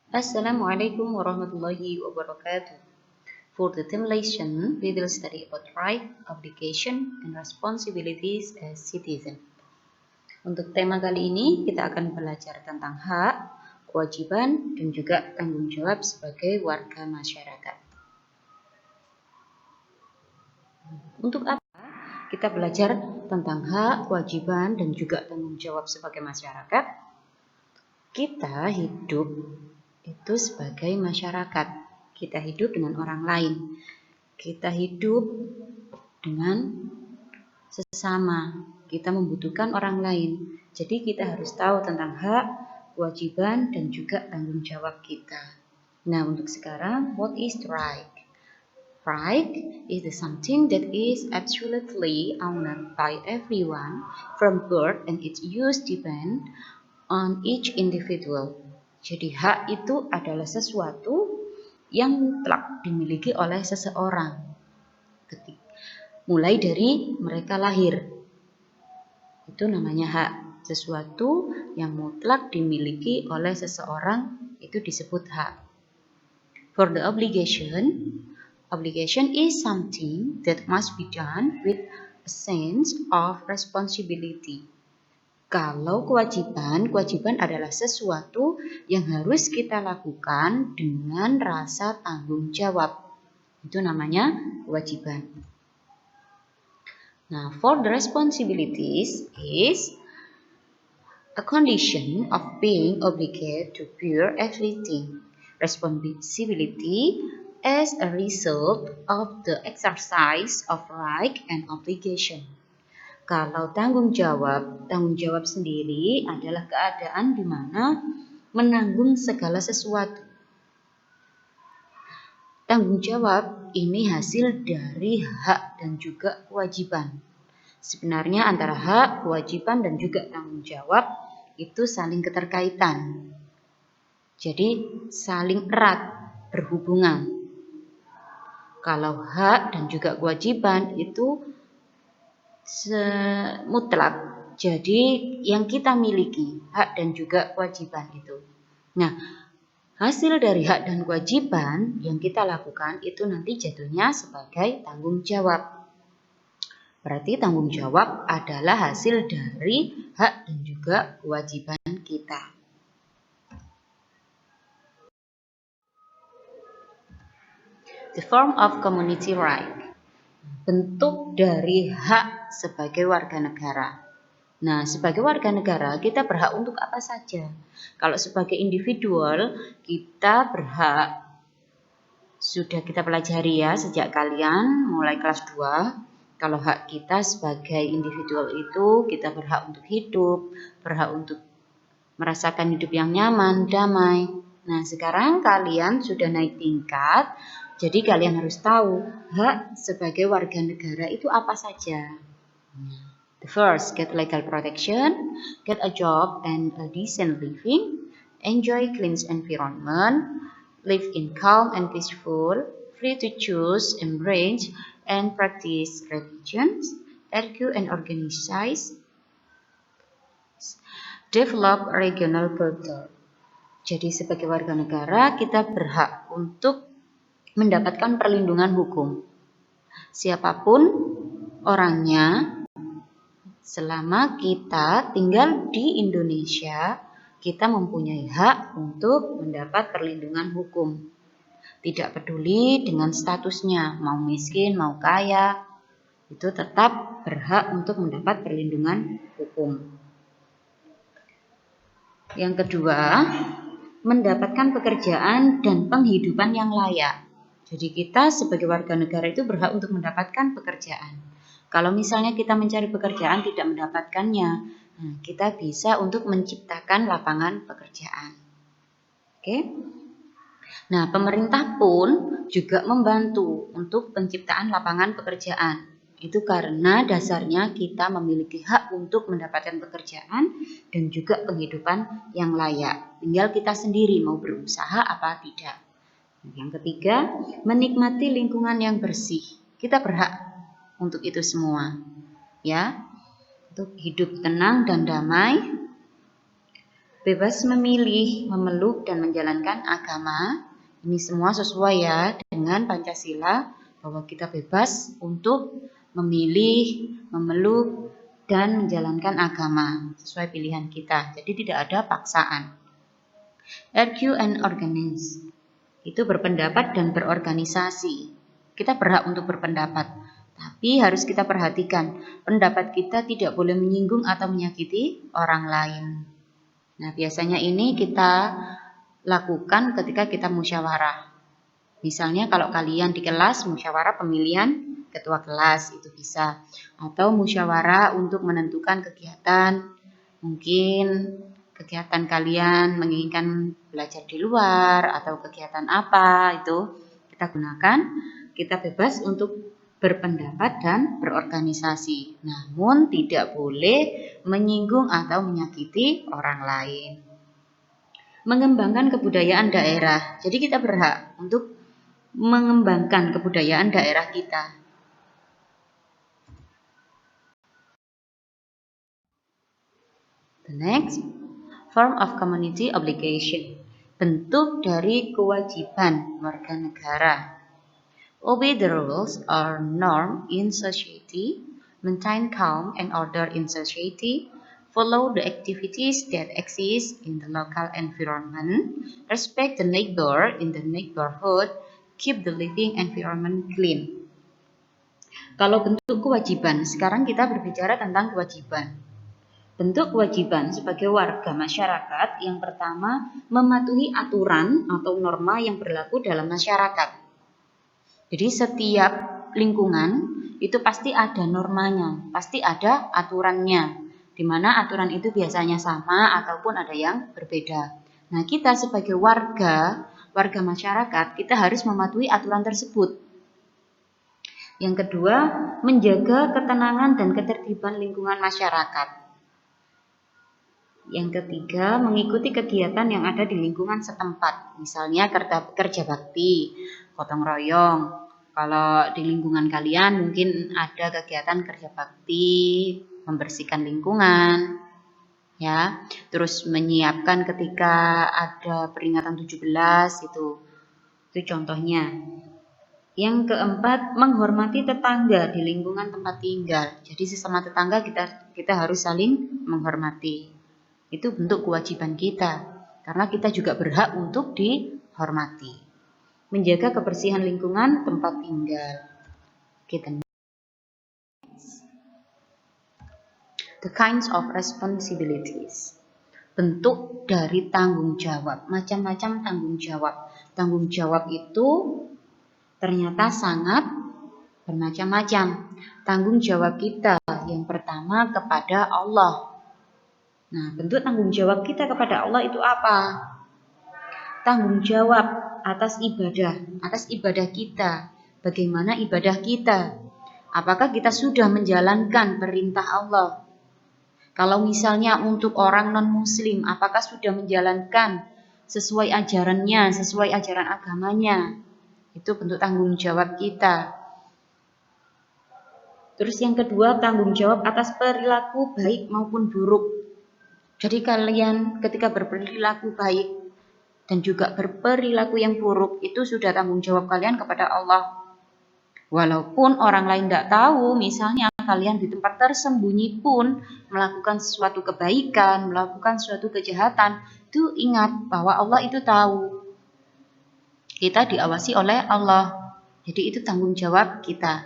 Assalamualaikum warahmatullahi wabarakatuh. For the theme lesson, we will study about right, obligation, and responsibilities as citizen. Untuk tema kali ini, kita akan belajar tentang hak, kewajiban, dan juga tanggung jawab sebagai warga masyarakat. Untuk apa kita belajar tentang hak, kewajiban, dan juga tanggung jawab sebagai masyarakat? Kita hidup itu sebagai masyarakat. Kita hidup dengan orang lain. Kita hidup dengan sesama. Kita membutuhkan orang lain. Jadi kita harus tahu tentang hak, kewajiban, dan juga tanggung jawab kita. Nah, untuk sekarang, what is right? Right is something that is absolutely owned by everyone from birth, and its use depend on each individual. Jadi hak itu adalah sesuatu yang telah dimiliki oleh seseorang. Mulai dari mereka lahir. Itu namanya hak. Sesuatu yang mutlak dimiliki oleh seseorang itu disebut hak. For the obligation is something that must be done with a sense of responsibility. Kalau kewajiban adalah sesuatu yang harus kita lakukan dengan rasa tanggung jawab. Itu namanya kewajiban. Nah, for the responsibilities is a condition of being obligated to bear everything. Responsibility as a result of the exercise of right and obligation. Kalau tanggung jawab sendiri adalah keadaan di mana menanggung segala sesuatu. Tanggung jawab ini hasil dari hak dan juga kewajiban. Sebenarnya antara hak, kewajiban, dan juga tanggung jawab itu saling keterkaitan. Jadi saling erat berhubungan. Kalau hak dan juga kewajiban itu mutlak, jadi yang kita miliki hak dan juga kewajiban itu. Nah, hasil dari hak dan kewajiban yang kita lakukan itu nanti jatuhnya sebagai tanggung jawab. Berarti tanggung jawab adalah hasil dari hak dan juga kewajiban kita. The form of community right. Bentuk dari hak sebagai warga negara. Nah, sebagai warga negara kita berhak untuk apa saja? Kalau sebagai individual kita berhak, sudah kita pelajari ya sejak kalian mulai kelas 2. Kalau hak kita sebagai individual itu kita berhak untuk hidup, berhak untuk merasakan hidup yang nyaman, damai. Nah, sekarang kalian sudah naik tingkat. Jadi kalian harus tahu hak sebagai warga negara itu apa saja. The first, get legal protection, get a job and a decent living, enjoy clean environment, live in calm and peaceful, free to choose, embrace, and practice religions, argue and organize, develop regional culture. Jadi sebagai warga negara kita berhak untuk mendapatkan perlindungan hukum. Siapapun orangnya, selama kita tinggal di Indonesia, kita mempunyai hak untuk mendapat perlindungan hukum. Tidak peduli dengan statusnya, mau miskin, mau kaya, itu tetap berhak untuk mendapat perlindungan hukum. Yang kedua, mendapatkan pekerjaan dan penghidupan yang layak. Jadi kita sebagai warga negara itu berhak untuk mendapatkan pekerjaan. Kalau misalnya kita mencari pekerjaan tidak mendapatkannya, kita bisa untuk menciptakan lapangan pekerjaan. Oke? Nah, pemerintah pun juga membantu untuk penciptaan lapangan pekerjaan. Itu karena dasarnya kita memiliki hak untuk mendapatkan pekerjaan dan juga penghidupan yang layak. Tinggal kita sendiri mau berusaha apa tidak. Yang ketiga, menikmati lingkungan yang bersih. Kita berhak untuk itu semua. Ya, untuk hidup tenang dan damai, bebas memilih, memeluk, dan menjalankan agama. Ini semua sesuai ya dengan Pancasila, bahwa kita bebas untuk memilih, memeluk, dan menjalankan agama sesuai pilihan kita. Jadi tidak ada paksaan. Argue and organize. Itu berpendapat dan berorganisasi. Kita berhak untuk berpendapat, tapi harus kita perhatikan, pendapat kita tidak boleh menyinggung atau menyakiti orang lain. Nah, biasanya ini kita lakukan ketika kita musyawarah. Misalnya kalau kalian di kelas musyawarah pemilihan ketua kelas itu bisa, atau musyawarah untuk menentukan kegiatan, mungkin kegiatan kalian menginginkan belajar di luar atau kegiatan apa, itu kita gunakan, kita bebas untuk berpendapat dan berorganisasi, namun tidak boleh menyinggung atau menyakiti orang lain. Mengembangkan kebudayaan daerah, jadi kita berhak untuk mengembangkan kebudayaan daerah kita. The next, form of community obligation, bentuk dari kewajiban warga negara. Obey the rules or norm in society, maintain calm and order in society, follow the activities that exist in the local environment, respect the neighbor in the neighborhood, keep the living environment clean. Kalau bentuk kewajiban, sekarang kita berbicara tentang kewajiban. Bentuk kewajiban sebagai warga masyarakat yang pertama mematuhi aturan atau norma yang berlaku dalam masyarakat. Jadi setiap lingkungan itu pasti ada normanya, pasti ada aturannya, di mana aturan itu biasanya sama ataupun ada yang berbeda. Nah, kita sebagai warga masyarakat, kita harus mematuhi aturan tersebut. Yang kedua, menjaga ketenangan dan ketertiban lingkungan masyarakat. Yang ketiga, mengikuti kegiatan yang ada di lingkungan setempat. Misalnya kerja bakti, gotong royong. Kalau di lingkungan kalian mungkin ada kegiatan kerja bakti, membersihkan lingkungan, ya. Terus menyiapkan ketika ada peringatan 17 itu contohnya. Yang keempat, menghormati tetangga di lingkungan tempat tinggal. Jadi sesama tetangga kita harus saling menghormati. Itu bentuk kewajiban kita, karena kita juga berhak untuk dihormati. Menjaga kebersihan lingkungan tempat tinggal. Kita the kinds of responsibilities. Bentuk dari tanggung jawab, macam-macam tanggung jawab. Tanggung jawab itu ternyata sangat bermacam-macam. Tanggung jawab kita yang pertama kepada Allah. Nah, bentuk tanggung jawab kita kepada Allah itu apa? Tanggung jawab atas ibadah kita. Bagaimana ibadah kita? Apakah kita sudah menjalankan perintah Allah? Kalau misalnya untuk orang non-muslim, apakah sudah menjalankan sesuai ajarannya, sesuai ajaran agamanya? Itu bentuk tanggung jawab kita. Terus yang kedua, tanggung jawab atas perilaku baik maupun buruk. Jadi kalian ketika berperilaku baik dan juga berperilaku yang buruk, itu sudah tanggung jawab kalian kepada Allah. Walaupun orang lain tidak tahu, misalnya kalian di tempat tersembunyi pun melakukan sesuatu kebaikan, melakukan suatu kejahatan, itu ingat bahwa Allah itu tahu. Kita diawasi oleh Allah. Jadi itu tanggung jawab kita.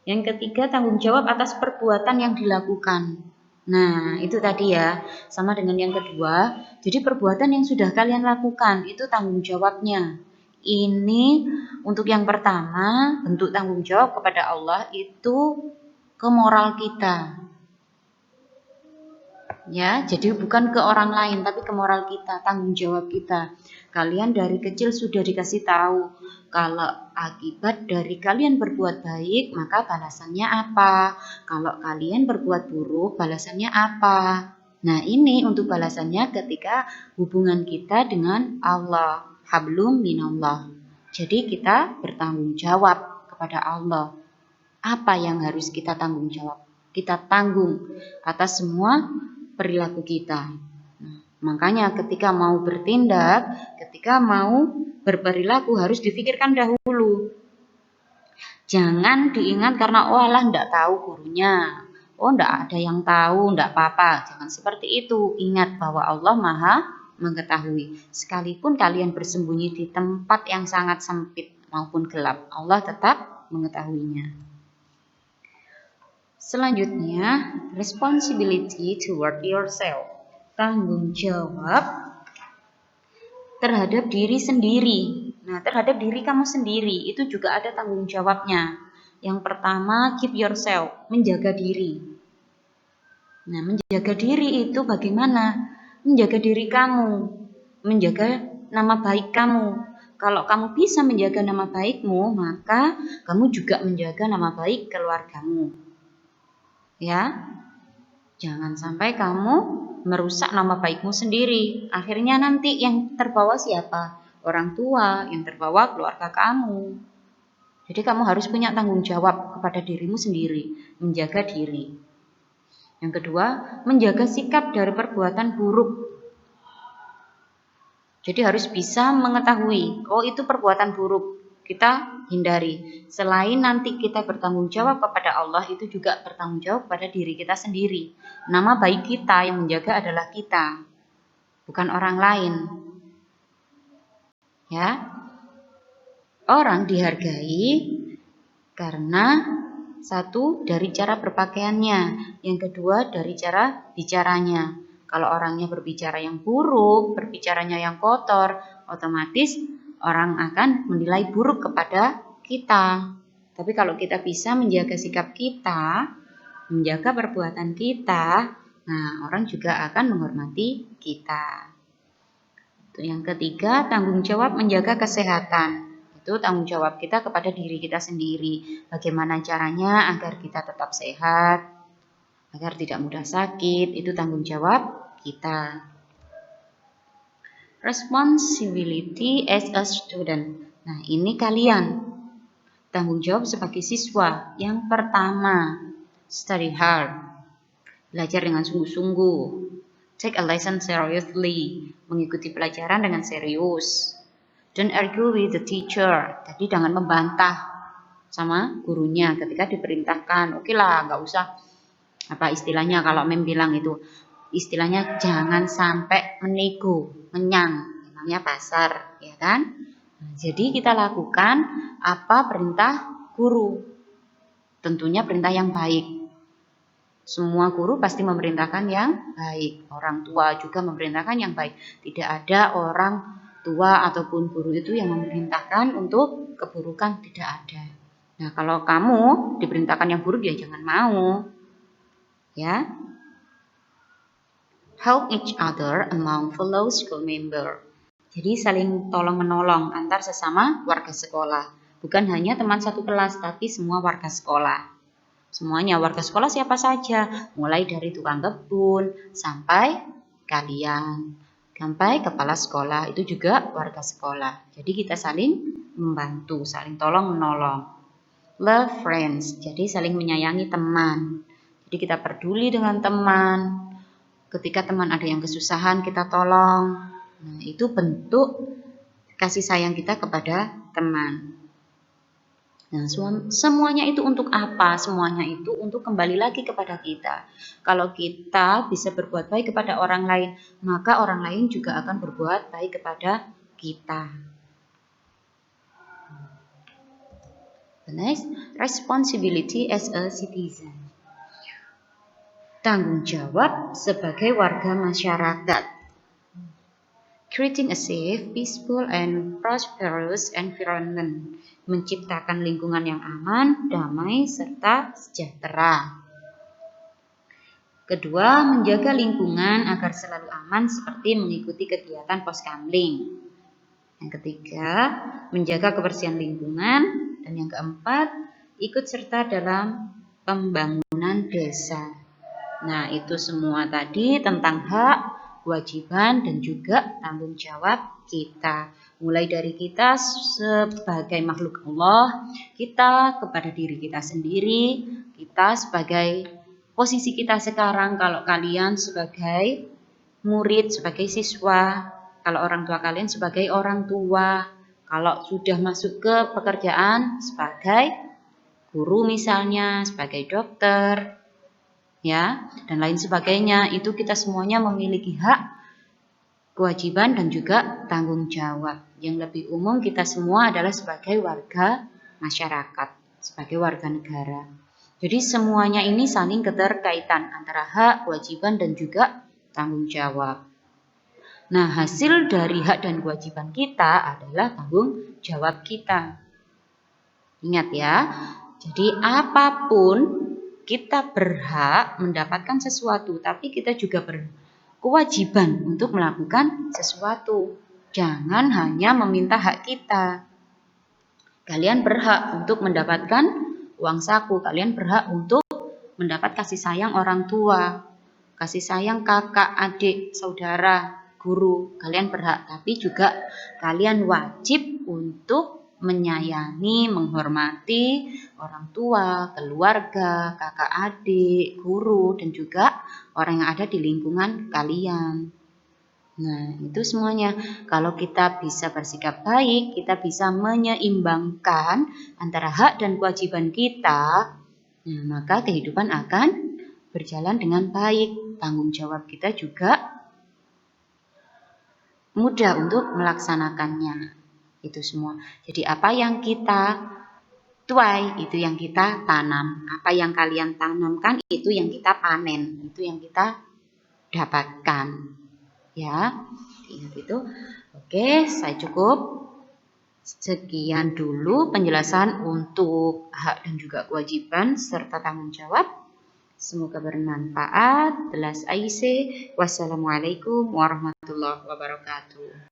Yang ketiga, tanggung jawab atas perbuatan yang dilakukan. Nah, itu tadi ya, sama dengan yang kedua. Jadi perbuatan yang sudah kalian lakukan, itu tanggung jawabnya. Ini untuk yang pertama, bentuk tanggung jawab kepada Allah itu ke moral kita. Ya, jadi bukan ke orang lain, tapi ke moral kita, tanggung jawab kita. Kalian dari kecil sudah dikasih tahu, kalau akibat dari kalian berbuat baik, maka balasannya apa? Kalau kalian berbuat buruk, balasannya apa? Nah, ini untuk balasannya ketika hubungan kita dengan Allah, hablum minallah. Jadi kita bertanggung jawab kepada Allah. Apa yang harus kita tanggung jawab? Kita tanggung atas semua perilaku kita. Nah, Makanya ketika mau bertindak, ketika mau berperilaku harus difikirkan dahulu. Jangan diingat karena oh alah ndak tahu gurunya. Oh ndak ada yang tahu, ndak apa-apa. Jangan seperti itu. Ingat bahwa Allah Maha mengetahui. Sekalipun kalian bersembunyi di tempat yang sangat sempit maupun gelap, Allah tetap mengetahuinya. Selanjutnya, responsibility toward yourself. Tanggung jawab terhadap diri sendiri. Nah, terhadap diri kamu sendiri itu juga ada tanggung jawabnya. Yang pertama, keep yourself, menjaga diri. Nah, menjaga diri itu bagaimana? Menjaga diri kamu, menjaga nama baik kamu. Kalau kamu bisa menjaga nama baikmu, maka kamu juga menjaga nama baik keluargamu. Ya, jangan sampai kamu merusak nama baikmu sendiri. Akhirnya nanti yang terbawa siapa? Orang tua, yang terbawa keluarga kamu. Jadi kamu harus punya tanggung jawab kepada dirimu sendiri, menjaga diri. Yang kedua, menjaga sikap dari perbuatan buruk. Jadi harus bisa mengetahui, oh itu perbuatan buruk, kita hindari. Selain nanti kita bertanggung jawab kepada Allah, itu juga bertanggung jawab pada diri kita sendiri. Nama baik kita yang menjaga adalah kita, bukan orang lain. Ya, orang dihargai karena satu dari cara berpakaiannya, yang kedua dari cara bicaranya. Kalau orangnya berbicara yang buruk, berbicaranya yang kotor, otomatis orang akan menilai buruk kepada kita. Tapi kalau kita bisa menjaga sikap kita, menjaga perbuatan kita, nah orang juga akan menghormati kita. Yang ketiga, tanggung jawab menjaga kesehatan. Itu tanggung jawab kita kepada diri kita sendiri. Bagaimana caranya agar kita tetap sehat, agar tidak mudah sakit, itu tanggung jawab kita. Responsibility as a student. Nah, ini kalian. Tanggung jawab sebagai siswa. Yang pertama, study hard. Belajar dengan sungguh-sungguh. Take a lesson seriously, mengikuti pelajaran dengan serius. Don't argue with the teacher, jadi jangan membantah sama gurunya ketika diperintahkan. Oke lah, nggak usah apa istilahnya kalau mem bilang itu, istilahnya jangan sampai menego, menyang, namanya pasar, ya kan? Jadi kita lakukan apa perintah guru, tentunya perintah yang baik. Semua guru pasti memerintahkan yang baik. Orang tua juga memerintahkan yang baik. Tidak ada orang tua ataupun guru itu yang memerintahkan untuk keburukan. Tidak ada. Nah, kalau kamu diperintahkan yang buruk ya jangan mau. Ya. Help each other among fellow school member. Jadi saling tolong-menolong antar sesama warga sekolah. Bukan hanya teman satu kelas, tapi semua warga sekolah. Semuanya warga sekolah siapa saja, mulai dari tukang kebun sampai kalian, sampai kepala sekolah, itu juga warga sekolah. Jadi kita saling membantu, saling tolong menolong. Love friends, jadi saling menyayangi teman. Jadi kita peduli dengan teman. Ketika teman ada yang kesusahan kita tolong. Nah, itu bentuk kasih sayang kita kepada teman. Nah, semuanya itu untuk apa? Semuanya itu untuk kembali lagi kepada kita. Kalau kita bisa berbuat baik kepada orang lain, maka orang lain juga akan berbuat baik kepada kita. The next, responsibility as a citizen. Tanggung jawab sebagai warga masyarakat. Creating a safe, peaceful, and prosperous environment. Menciptakan lingkungan yang aman, damai, serta sejahtera. Kedua, menjaga lingkungan agar selalu aman seperti mengikuti kegiatan poskamling. Yang ketiga, menjaga kebersihan lingkungan. Dan yang keempat, ikut serta dalam pembangunan desa. Nah, itu semua tadi tentang hak, kewajiban, dan juga tanggung jawab kita. Mulai dari kita sebagai makhluk Allah, kita kepada diri kita sendiri, kita sebagai posisi kita sekarang, kalau kalian sebagai murid, sebagai siswa, kalau orang tua kalian sebagai orang tua, kalau sudah masuk ke pekerjaan sebagai guru misalnya, sebagai dokter, ya, dan lain sebagainya. Itu kita semuanya memiliki hak, kewajiban, dan juga tanggung jawab. Yang lebih umum kita semua adalah sebagai warga masyarakat, sebagai warga negara. Jadi semuanya ini saling keterkaitan antara hak, kewajiban, dan juga tanggung jawab. Nah, hasil dari hak dan kewajiban kita adalah tanggung jawab kita. Ingat ya, jadi apapun kita berhak mendapatkan sesuatu, tapi kita juga berkewajiban untuk melakukan sesuatu. Jangan hanya meminta hak kita. Kalian berhak untuk mendapatkan uang saku, kalian berhak untuk mendapat kasih sayang orang tua, kasih sayang kakak, adik, saudara, guru, kalian berhak. Tapi juga kalian wajib untuk menyayangi, menghormati orang tua, keluarga, kakak, adik, guru, dan juga orang yang ada di lingkungan kalian. Nah, itu semuanya. Kalau kita bisa bersikap baik, kita bisa menyeimbangkan antara hak dan kewajiban kita, nah, maka kehidupan akan berjalan dengan baik. Tanggung jawab kita juga mudah untuk melaksanakannya. Itu semua. Jadi apa yang kita tuai, itu yang kita tanam. Apa yang kalian tanamkan, itu yang kita panen. Itu yang kita dapatkan. Ya, ingat itu. Oke, saya cukup. Sekian dulu penjelasan untuk hak dan juga kewajiban serta tanggung jawab. Semoga bermanfaat. Belas Aisyah. Wassalamualaikum warahmatullahi wabarakatuh.